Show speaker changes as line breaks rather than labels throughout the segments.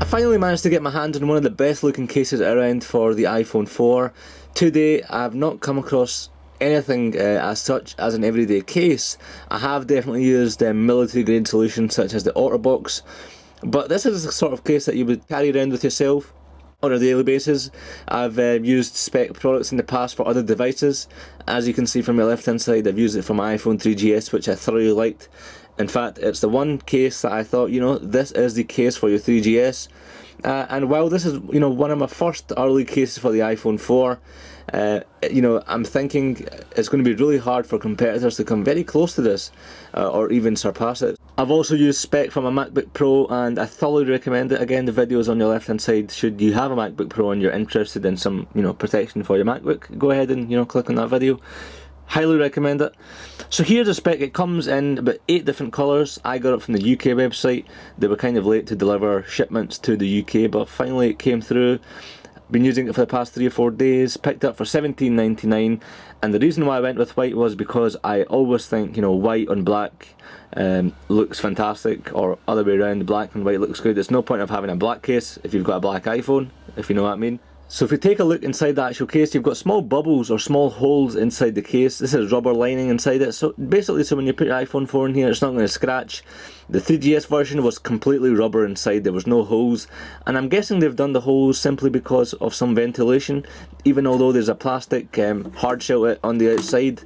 I finally managed to get my hands on one of the best looking cases around for the iPhone 4. To date, I have not come across anything as such as an everyday case. I have definitely used military grade solutions such as the OtterBox, but this is the sort of case that you would carry around with yourself on a daily basis. I've used Speck products in the past for other devices. As you can see from my left hand side, I've used it for my iPhone 3GS, which I thoroughly liked. In fact, it's the one case that I thought, this is the case for your 3GS. And while this is, one of my first early cases for the iPhone 4, I'm thinking it's going to be really hard for competitors to come very close to this, or even surpass it. I've also used Speck for my MacBook Pro, and I thoroughly recommend it. Again, the video is on your left hand side. Should you have a MacBook Pro and you're interested in some, protection for your MacBook, go ahead and, click on that video. Highly recommend it. So here's a Speck. It comes in about 8 different colours. I got it from the UK website. They were kind of late to deliver shipments to the UK, but finally it came through. Been using it for the past 3 or 4 days. Picked it up for $17.99, and the reason why I went with white was because I always think, white on black looks fantastic, or other way around, black and white looks good. There's no point of having a black case if you've got a black iPhone, if you know what I mean. So if you take a look inside the actual case, you've got small bubbles or small holes inside the case. This is rubber lining inside it, so basically, when you put your iPhone 4 in here, it's not going to scratch. The 3GS version was completely rubber inside, there was no holes, and I'm guessing they've done the holes simply because of some ventilation, even although there's a plastic hard shell on the outside.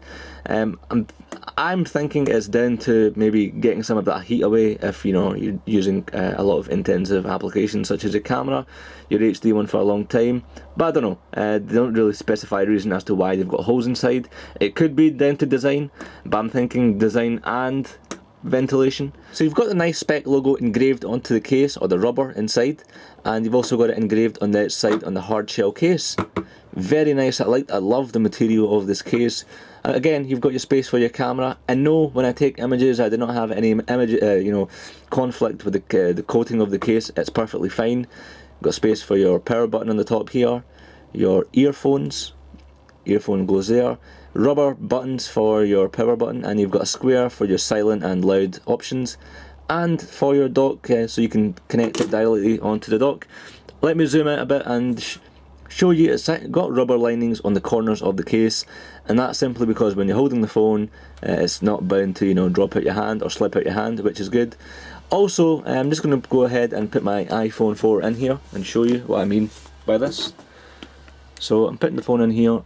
I'm thinking it's down to maybe getting some of that heat away if you're using a lot of intensive applications such as your camera, your HD one for a long time. But I don't know, they don't really specify a reason as to why they've got holes inside. It could be down to design, but I'm thinking design and ventilation. So you've got the nice Speck logo engraved onto the case, or the rubber inside, and you've also got it engraved on the outside on the hard shell case. Very nice. I love the material of this case. Again, you've got your space for your camera, and no, when I take images, I do not have any conflict with the coating of the case. It's perfectly fine. Got space for your power button on the top here, your earphone goes there, rubber buttons for your power button, and you've got a square for your silent and loud options, and for your dock, so you can connect it directly onto the dock. Let me zoom out a bit and show you it's got rubber linings on the corners of the case, and that's simply because when you're holding the phone, it's not bound to drop out your hand or slip out your hand, which is good. Also, I'm just going to go ahead and put my iPhone 4 in here and show you what I mean by this. So I'm putting the phone in here.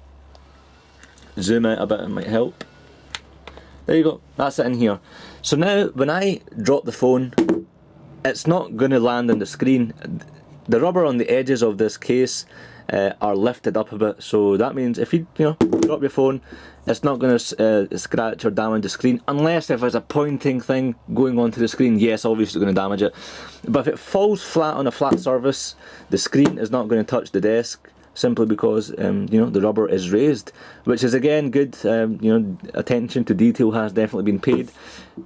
Zoom out a bit, it might help. There you go, that's it in here. So now when I drop the phone, it's not going to land on the screen. The rubber on the edges of this case are lifted up a bit, so that means if you drop your phone, it's not going to scratch or damage the screen, unless if there's a pointing thing going onto the screen. Yes, obviously it's going to damage it, but if it falls flat on a flat surface, the screen is not going to touch the desk, simply because the rubber is raised, which is again good. Attention to detail has definitely been paid.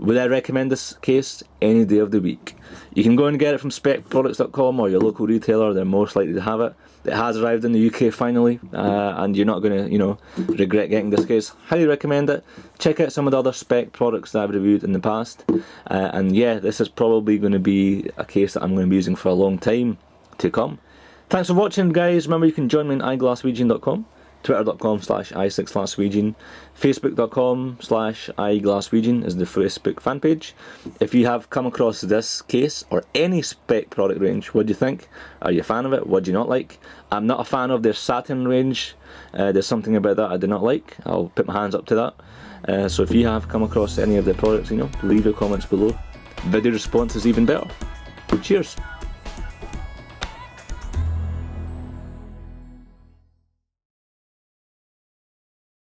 Would I recommend this case any day of the week? You can go and get it from speckproducts.com or your local retailer. They're most likely to have it. It has arrived in the UK finally, and you're not going to regret getting this case. Highly recommend it. Check out some of the other Speck products that I've reviewed in the past, and yeah, this is probably going to be a case that I'm going to be using for a long time to come. Thanks for watching, guys. Remember, you can join me on eyeglasswegian.com, twitter.com/iSixGlassWegian, facebook.com/iGlassWegian is the Facebook fan page. If you have come across this case or any Speck product range, what do you think? Are you a fan of it? What do you not like? I'm not a fan of their satin range. There's something about that I do not like. I'll put my hands up to that. So if you have come across any of the products, leave your comments below. Video response is even better. Cheers.